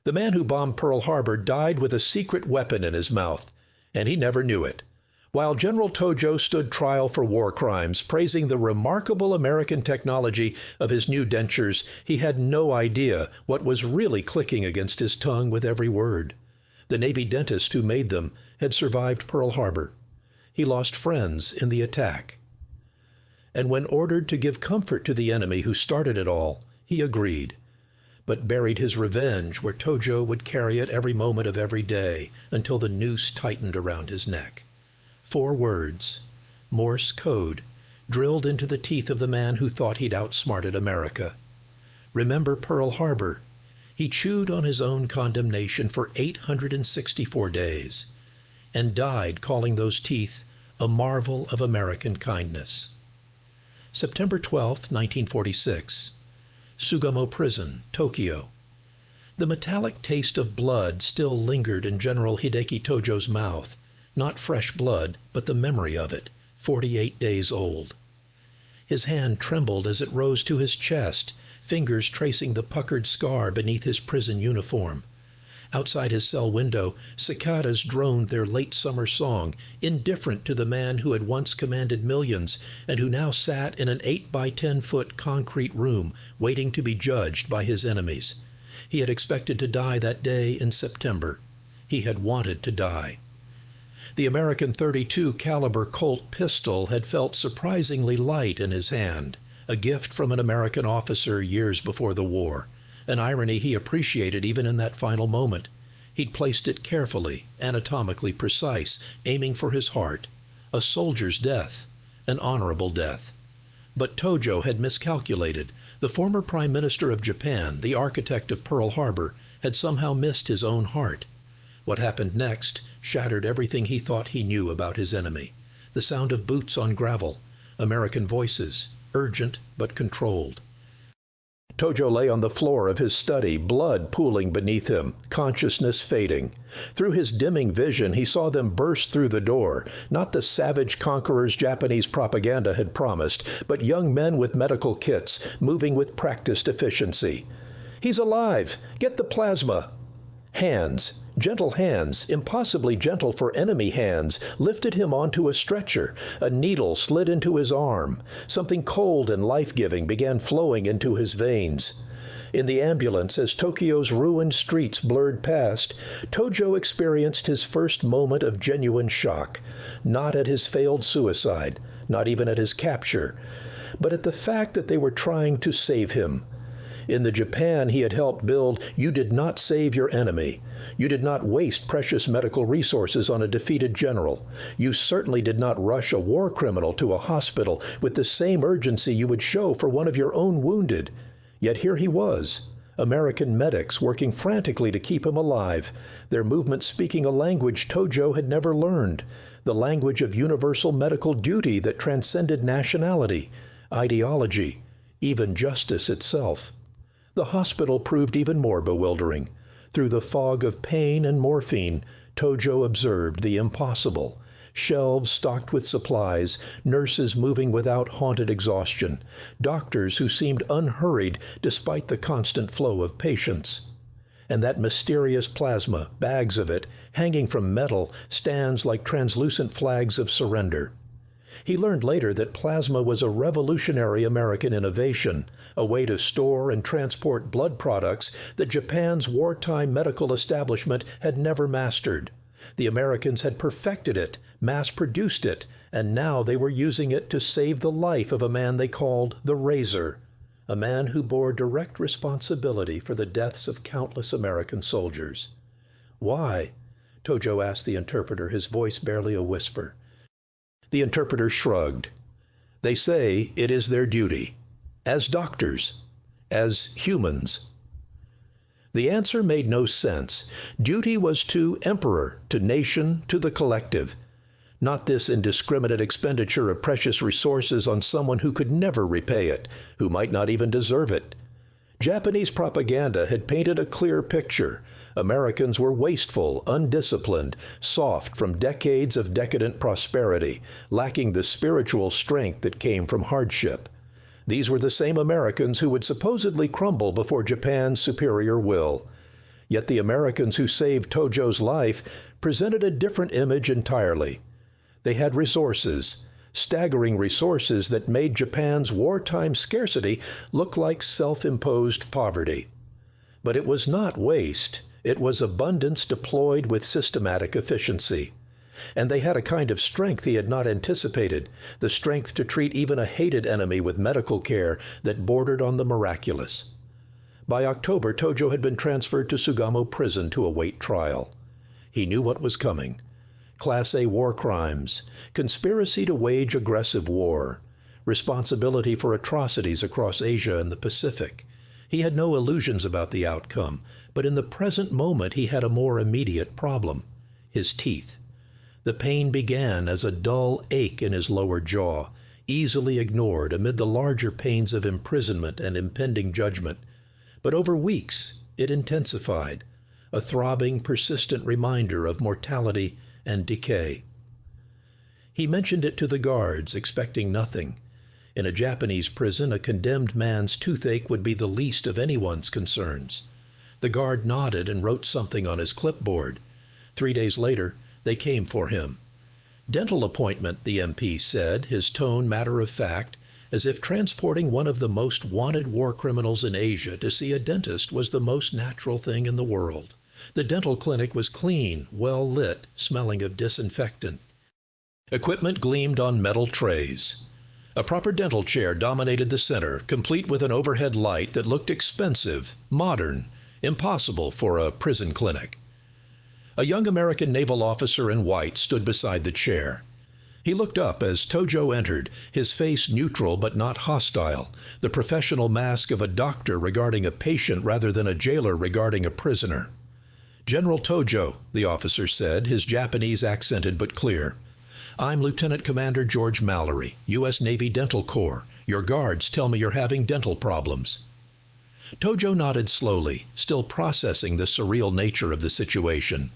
The man who bombed Pearl Harbor died with a secret weapon in his mouth, and he never knew it. While General Tojo stood trial for war crimes, praising the remarkable American technology of his new dentures, he had no idea what was really clicking against his tongue with every word. The Navy dentist who made them had survived Pearl Harbor. He lost friends in the attack. And when ordered to give comfort to the enemy who started it all, he agreed, but buried his revenge where Tojo would carry it every moment of every day until the noose tightened around his neck. 4 words, Morse code, drilled into the teeth of the man who thought he'd outsmarted America. Remember Pearl Harbor. He chewed on his own condemnation for 864 days and died calling those teeth a marvel of American kindness. September 12, 1946. Sugamo Prison, Tokyo. The metallic taste of blood still lingered in General Hideki Tojo's mouth. Not fresh blood, but the memory of it, 48 days old. His hand trembled as it rose to his chest, fingers tracing the puckered scar beneath his prison uniform. Outside his cell window, cicadas droned their late summer song, indifferent to the man who had once commanded millions and who now sat in an 8 by 10-foot concrete room waiting to be judged by his enemies. He had expected to die that day in September. He had wanted to die. The American .32 caliber Colt pistol had felt surprisingly light in his hand, a gift from an American officer years before the war, an irony he appreciated even in that final moment. He'd placed it carefully, anatomically precise, aiming for his heart. A soldier's death, an honorable death. But Tojo had miscalculated. The former Prime Minister of Japan, the architect of Pearl Harbor, had somehow missed his own heart. What happened next shattered everything he thought he knew about his enemy. The sound of boots on gravel, American voices, urgent but controlled. Tojo lay on the floor of his study, blood pooling beneath him, consciousness fading. Through his dimming vision, he saw them burst through the door, not the savage conquerors Japanese propaganda had promised, but young men with medical kits, moving with practiced efficiency. "He's alive! Get the plasma!" Hands, gentle hands, impossibly gentle for enemy hands, lifted him onto a stretcher. A needle slid into his arm. Something cold and life-giving began flowing into his veins. In the ambulance, as Tokyo's ruined streets blurred past, Tojo experienced his first moment of genuine shock, not at his failed suicide, not even at his capture, but at the fact that they were trying to save him. In the Japan he had helped build, you did not save your enemy. You did not waste precious medical resources on a defeated general. You certainly did not rush a war criminal to a hospital with the same urgency you would show for one of your own wounded. Yet here he was, American medics working frantically to keep him alive, their movement speaking a language Tojo had never learned, the language of universal medical duty that transcended nationality, ideology, even justice itself. The hospital proved even more bewildering. Through the fog of pain and morphine, Tojo observed the impossible. Shelves stocked with supplies, nurses moving without haunted exhaustion, doctors who seemed unhurried despite the constant flow of patients. And that mysterious plasma, bags of it, hanging from metal, stands like translucent flags of surrender. He learned later that plasma was a revolutionary American innovation, a way to store and transport blood products that Japan's wartime medical establishment had never mastered. The Americans had perfected it, mass-produced it, and now they were using it to save the life of a man they called the Razor, a man who bore direct responsibility for the deaths of countless American soldiers. "Why?" Tojo asked the interpreter, his voice barely a whisper. The interpreter shrugged. "They say it is their duty, as doctors, as humans." The answer made no sense. Duty was to emperor, to nation, to the collective. Not this indiscriminate expenditure of precious resources on someone who could never repay it, who might not even deserve it. Japanese propaganda had painted a clear picture. Americans were wasteful, undisciplined, soft from decades of decadent prosperity, lacking the spiritual strength that came from hardship. These were the same Americans who would supposedly crumble before Japan's superior will. Yet the Americans who saved Tojo's life presented a different image entirely. They had resources, staggering resources that made Japan's wartime scarcity look like self-imposed poverty. But it was not waste. It was abundance deployed with systematic efficiency. And they had a kind of strength he had not anticipated, the strength to treat even a hated enemy with medical care that bordered on the miraculous. By October, Tojo had been transferred to Sugamo prison to await trial. He knew what was coming. Class A war crimes, conspiracy to wage aggressive war, responsibility for atrocities across Asia and the Pacific. He had no illusions about the outcome, but in the present moment he had a more immediate problem: his teeth. The pain began as a dull ache in his lower jaw, easily ignored amid the larger pains of imprisonment and impending judgment. But over weeks it intensified, a throbbing, persistent reminder of mortality and decay. He mentioned it to the guards, expecting nothing. In a Japanese prison, a condemned man's toothache would be the least of anyone's concerns. The guard nodded and wrote something on his clipboard. 3 days later, they came for him. Dental appointment, the MP said, his tone matter-of-fact, as if transporting one of the most wanted war criminals in Asia to see a dentist was the most natural thing in the world. The dental clinic was clean, well lit, smelling of disinfectant. Equipment gleamed on metal trays. A proper dental chair dominated the center, complete with an overhead light that looked expensive, modern, impossible for a prison clinic. A young American naval officer in white stood beside the chair. He looked up as Tojo entered, his face neutral but not hostile, the professional mask of a doctor regarding a patient rather than a jailer regarding a prisoner. "General Tojo," the officer said, his Japanese accented but clear. "I'm Lieutenant Commander George Mallory, U.S. Navy Dental Corps. Your guards tell me you're having dental problems." Tojo nodded slowly, still processing the surreal nature of the situation.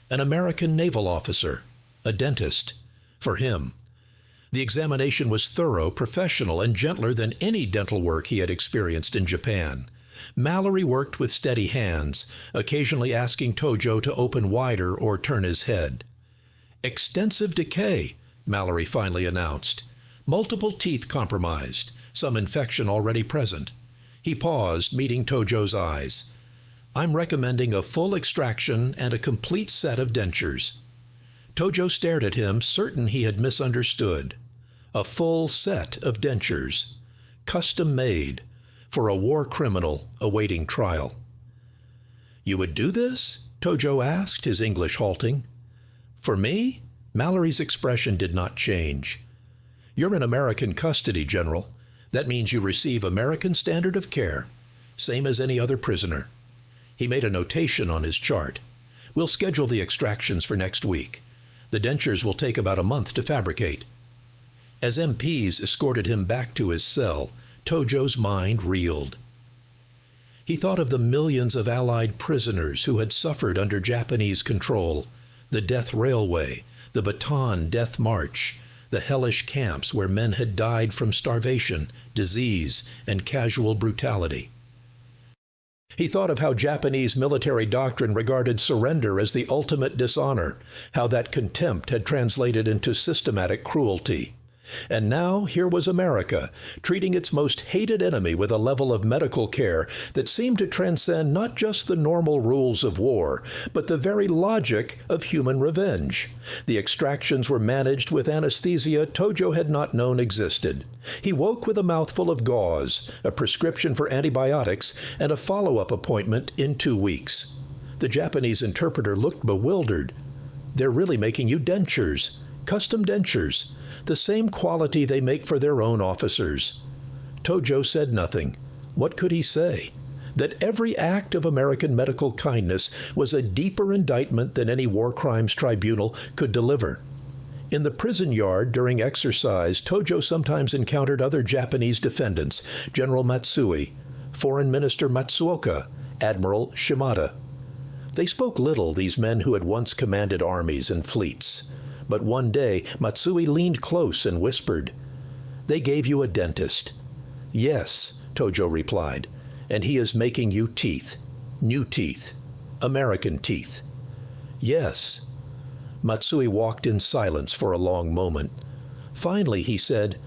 An American naval officer, a dentist. For him. The examination was thorough, professional, and gentler than any dental work he had experienced in Japan. Mallory worked with steady hands, occasionally asking Tojo to open wider or turn his head. "Extensive decay," Mallory finally announced. "Multiple teeth compromised, some infection already present." He paused, meeting Tojo's eyes. "I'm recommending a full extraction and a complete set of dentures." Tojo stared at him, certain he had misunderstood. A full set of dentures, custom-made, for a war criminal awaiting trial. "You would do this?" Tojo asked, his English halting. "For me?" Mallory's expression did not change. "You're in American custody, General. That means you receive American standard of care, same as any other prisoner." He made a notation on his chart. "We'll schedule the extractions for next week. The dentures will take about a month to fabricate." As MPs escorted him back to his cell, Tojo's mind reeled. He thought of the millions of Allied prisoners who had suffered under Japanese control, the death railway, the Bataan Death March, the hellish camps where men had died from starvation, disease, and casual brutality. He thought of how Japanese military doctrine regarded surrender as the ultimate dishonor, how that contempt had translated into systematic cruelty. And now here was America, treating its most hated enemy with a level of medical care that seemed to transcend not just the normal rules of war, but the very logic of human revenge. The extractions were managed with anesthesia Tojo had not known existed. He woke with a mouthful of gauze, a prescription for antibiotics, and a follow-up appointment in 2 weeks. The Japanese interpreter looked bewildered. "They're really making you dentures, custom dentures, the same quality they make for their own officers." Tojo said nothing. What could he say? That every act of American medical kindness was a deeper indictment than any war crimes tribunal could deliver. In the prison yard during exercise, Tojo sometimes encountered other Japanese defendants, General Matsui, Foreign Minister Matsuoka, Admiral Shimada. They spoke little, these men who had once commanded armies and fleets. But one day, Matsui leaned close and whispered, "They gave you a dentist." "Yes," Tojo replied, "and he is making you teeth, new teeth." American teeth. Yes. Matsui walked in silence for a long moment. Finally, he said,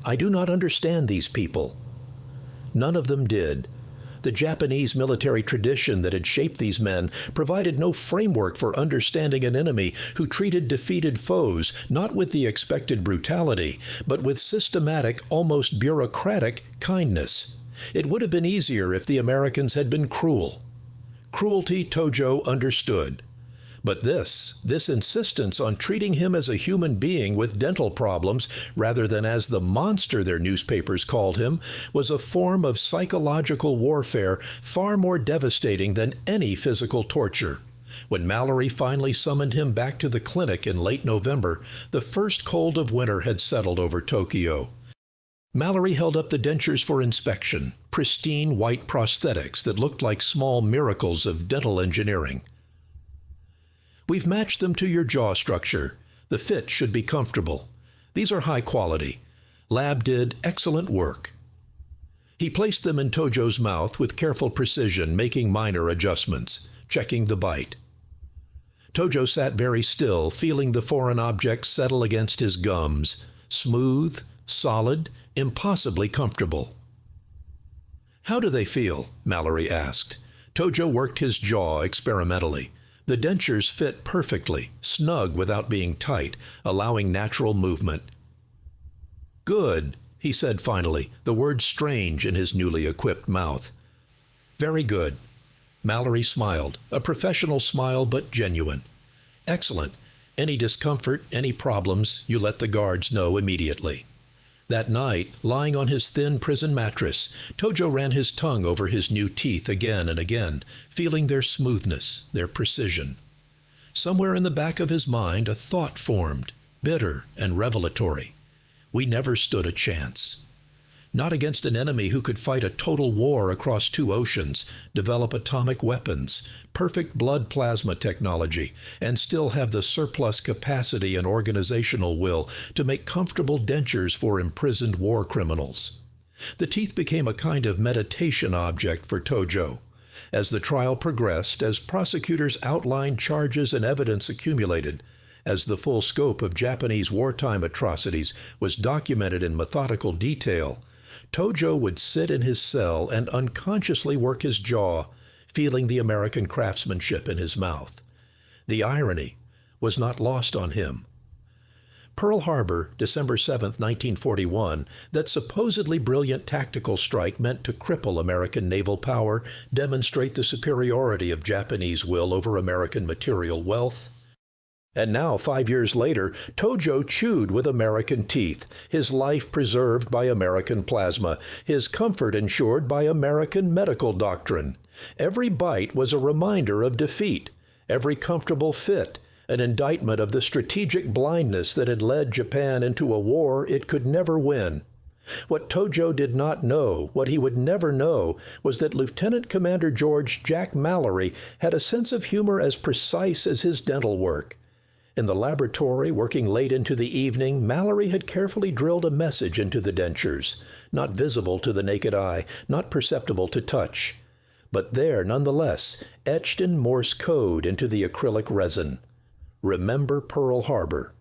"I do not understand these people." None of them did. The Japanese military tradition that had shaped these men provided no framework for understanding an enemy who treated defeated foes not with the expected brutality, but with systematic, almost bureaucratic kindness. It would have been easier if the Americans had been cruel. Cruelty Tojo understood. But this insistence on treating him as a human being with dental problems rather than as the monster their newspapers called him was a form of psychological warfare far more devastating than any physical torture. When Mallory finally summoned him back to the clinic in late November, the first cold of winter had settled over Tokyo. Mallory held up the dentures for inspection, pristine white prosthetics that looked like small miracles of dental engineering. "We've matched them to your jaw structure. The fit should be comfortable. These are high quality. Lab did excellent work." He placed them in Tojo's mouth with careful precision, making minor adjustments, checking the bite. Tojo sat very still, feeling the foreign object settle against his gums, smooth, solid, impossibly comfortable. "How do they feel?" Mallory asked. Tojo worked his jaw experimentally. The dentures fit perfectly, snug without being tight, allowing natural movement. "Good," he said finally, the word strange in his newly equipped mouth. "Very good." Mallory smiled, a professional smile but genuine. "Excellent. Any discomfort, any problems, you let the guards know immediately." That night, lying on his thin prison mattress, Tojo ran his tongue over his new teeth again and again, feeling their smoothness, their precision. Somewhere in the back of his mind a thought formed, bitter and revelatory. We never stood a chance. Not against an enemy who could fight a total war across 2 oceans, develop atomic weapons, perfect blood plasma technology, and still have the surplus capacity and organizational will to make comfortable dentures for imprisoned war criminals. The teeth became a kind of meditation object for Tojo. As the trial progressed, as prosecutors outlined charges and evidence accumulated, as the full scope of Japanese wartime atrocities was documented in methodical detail, Tojo would sit in his cell and unconsciously work his jaw, feeling the American craftsmanship in his mouth. The irony was not lost on him. Pearl Harbor, December 7, 1941, that supposedly brilliant tactical strike meant to cripple American naval power, demonstrate the superiority of Japanese will over American material wealth. And now, 5 years later, Tojo chewed with American teeth, his life preserved by American plasma, his comfort ensured by American medical doctrine. Every bite was a reminder of defeat, every comfortable fit, an indictment of the strategic blindness that had led Japan into a war it could never win. What Tojo did not know, what he would never know, was that Lieutenant Commander George Jack Mallory had a sense of humor as precise as his dental work. In the laboratory, working late into the evening, Mallory had carefully drilled a message into the dentures, not visible to the naked eye, not perceptible to touch, but there, nonetheless, etched in Morse code into the acrylic resin. Remember Pearl Harbor.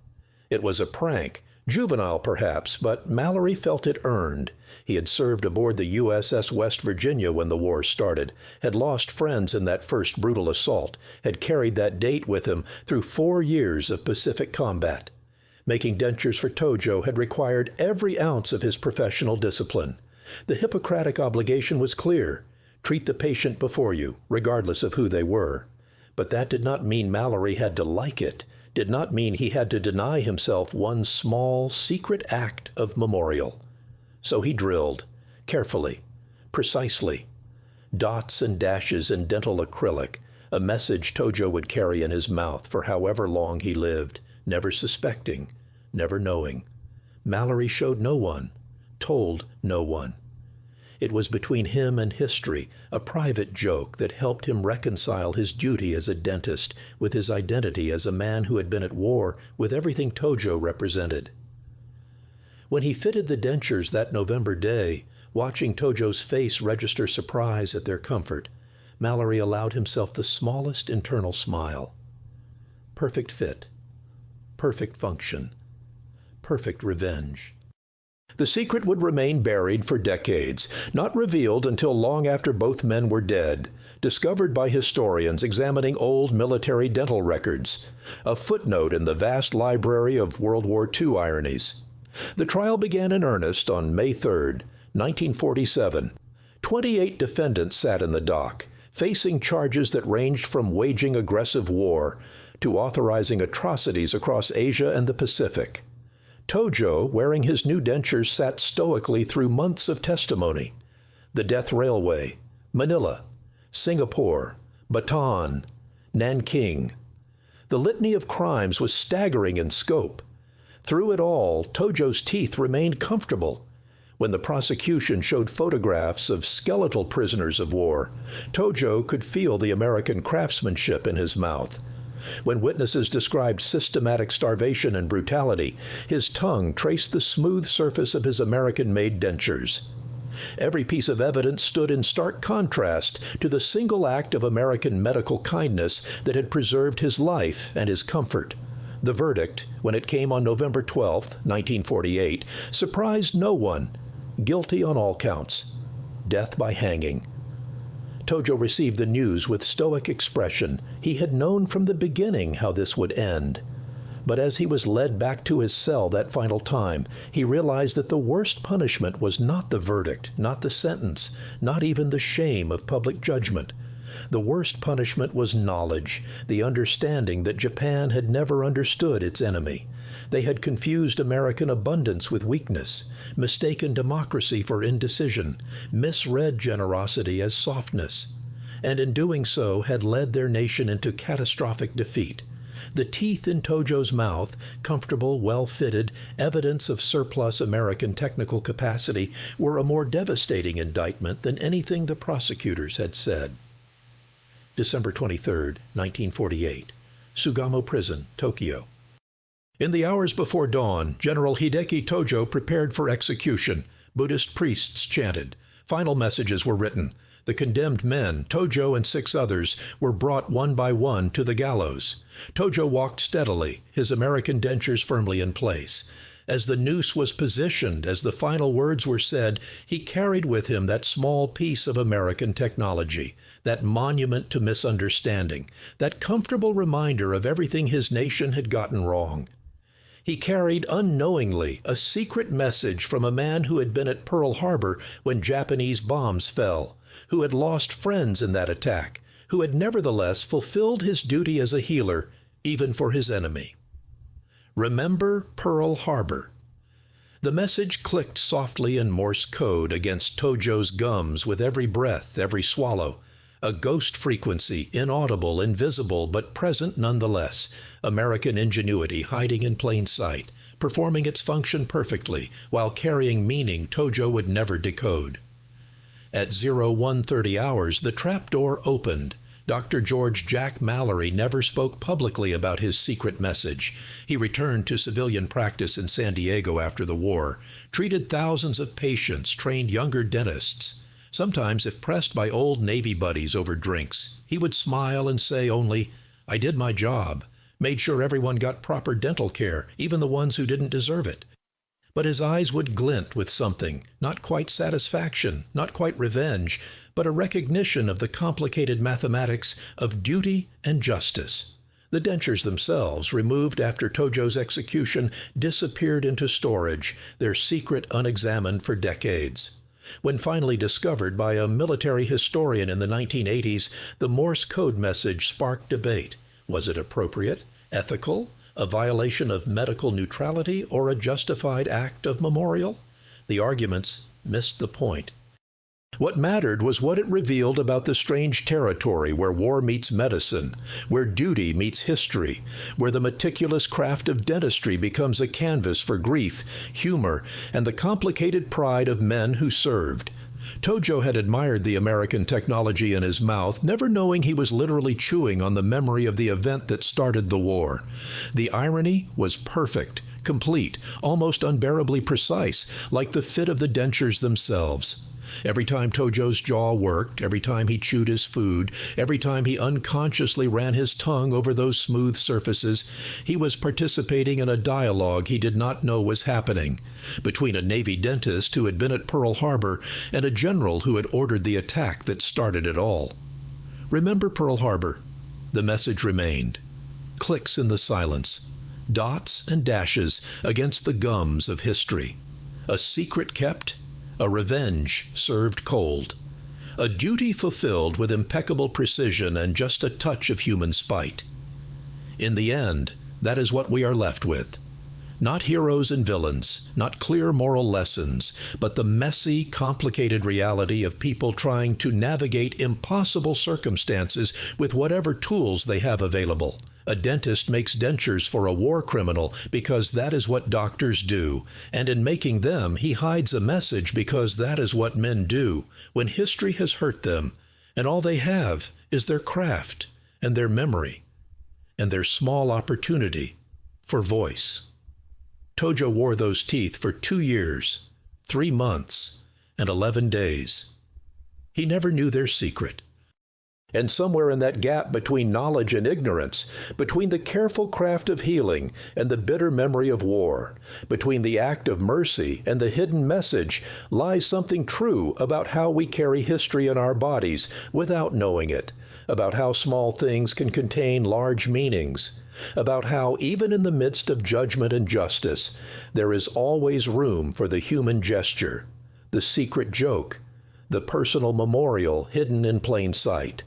It was a prank, juvenile perhaps, but Mallory felt it earned. He had served aboard the USS West Virginia when the war started, had lost friends in that first brutal assault, had carried that date with him through 4 years of Pacific combat. Making dentures for Tojo had required every ounce of his professional discipline. The Hippocratic obligation was clear. Treat the patient before you, regardless of who they were. But that did not mean Mallory had to like it, did not mean he had to deny himself one small, secret act of memorial. So he drilled, carefully, precisely. Dots and dashes in dental acrylic, a message Tojo would carry in his mouth for however long he lived, never suspecting, never knowing. Mallory showed no one, told no one. It was between him and history, a private joke that helped him reconcile his duty as a dentist with his identity as a man who had been at war with everything Tojo represented. When he fitted the dentures that November day, watching Tojo's face register surprise at their comfort, Mallory allowed himself the smallest internal smile. Perfect fit, perfect function, perfect revenge. The secret would remain buried for decades, not revealed until long after both men were dead, discovered by historians examining old military dental records, a footnote in the vast library of World War II ironies. The trial began in earnest on May 3, 1947. 28 defendants sat in the dock, facing charges that ranged from waging aggressive war to authorizing atrocities across Asia and the Pacific. Tojo, wearing his new dentures, sat stoically through months of testimony. The Death Railway, Manila, Singapore, Bataan, Nanking. The litany of crimes was staggering in scope. Through it all, Tojo's teeth remained comfortable. When the prosecution showed photographs of skeletal prisoners of war, Tojo could feel the American craftsmanship in his mouth. When witnesses described systematic starvation and brutality, his tongue traced the smooth surface of his American-made dentures. Every piece of evidence stood in stark contrast to the single act of American medical kindness that had preserved his life and his comfort. The verdict, when it came on November 12, 1948, surprised no one. Guilty on all counts. Death by hanging. Tojo received the news with stoic expression. He had known from the beginning how this would end. But as he was led back to his cell that final time, he realized that the worst punishment was not the verdict, not the sentence, not even the shame of public judgment. The worst punishment was knowledge, the understanding that Japan had never understood its enemy. They had confused American abundance with weakness, mistaken democracy for indecision, misread generosity as softness, and in doing so had led their nation into catastrophic defeat. The teeth in Tojo's mouth, comfortable, well-fitted, evidence of surplus American technical capacity, were a more devastating indictment than anything the prosecutors had said. December 23, 1948. Sugamo Prison, Tokyo. In the hours before dawn, General Hideki Tojo prepared for execution. Buddhist priests chanted. Final messages were written. The condemned men, Tojo and 6 others, were brought one by one to the gallows. Tojo walked steadily, his American dentures firmly in place. As the noose was positioned, as the final words were said, he carried with him that small piece of American technology, that monument to misunderstanding, that comfortable reminder of everything his nation had gotten wrong. He carried unknowingly a secret message from a man who had been at Pearl Harbor when Japanese bombs fell, who had lost friends in that attack, who had nevertheless fulfilled his duty as a healer, even for his enemy. Remember Pearl Harbor. The message clicked softly in Morse code against Tojo's gums with every breath, every swallow. A ghost frequency, inaudible, invisible, but present nonetheless. American ingenuity hiding in plain sight, performing its function perfectly, while carrying meaning Tojo would never decode. At 0130 hours, the trapdoor opened. Dr. George Jack Mallory never spoke publicly about his secret message. He returned to civilian practice in San Diego after the war, treated thousands of patients, trained younger dentists. Sometimes, if pressed by old Navy buddies over drinks, he would smile and say only, "I did my job, made sure everyone got proper dental care, even the ones who didn't deserve it." But his eyes would glint with something, not quite satisfaction, not quite revenge, but a recognition of the complicated mathematics of duty and justice. The dentures themselves, removed after Tojo's execution, disappeared into storage, their secret unexamined for decades. When finally discovered by a military historian in the 1980s, the Morse code message sparked debate. Was it appropriate, ethical, a violation of medical neutrality, or a justified act of memorial? The arguments missed the point. What mattered was what it revealed about the strange territory where war meets medicine, where duty meets history, where the meticulous craft of dentistry becomes a canvas for grief, humor, and the complicated pride of men who served. Tojo had admired the American technology in his mouth, never knowing he was literally chewing on the memory of the event that started the war. The irony was perfect, complete, almost unbearably precise, like the fit of the dentures themselves. Every time Tojo's jaw worked, every time he chewed his food, every time he unconsciously ran his tongue over those smooth surfaces, he was participating in a dialogue he did not know was happening between a Navy dentist who had been at Pearl Harbor and a general who had ordered the attack that started it all. Remember Pearl Harbor? The message remained. Clicks in the silence. Dots and dashes against the gums of history. A secret kept, a revenge served cold. A duty fulfilled with impeccable precision and just a touch of human spite. In the end, that is what we are left with. Not heroes and villains, not clear moral lessons, but the messy, complicated reality of people trying to navigate impossible circumstances with whatever tools they have available. A dentist makes dentures for a war criminal because that is what doctors do, and in making them, he hides a message because that is what men do when history has hurt them, and all they have is their craft and their memory and their small opportunity for voice. Tojo wore those teeth for 2 years, 3 months, and 11 days. He never knew their secret. And somewhere in that gap between knowledge and ignorance, between the careful craft of healing and the bitter memory of war, between the act of mercy and the hidden message, lies something true about how we carry history in our bodies without knowing it, about how small things can contain large meanings, about how even in the midst of judgment and justice, there is always room for the human gesture, the secret joke, the personal memorial hidden in plain sight.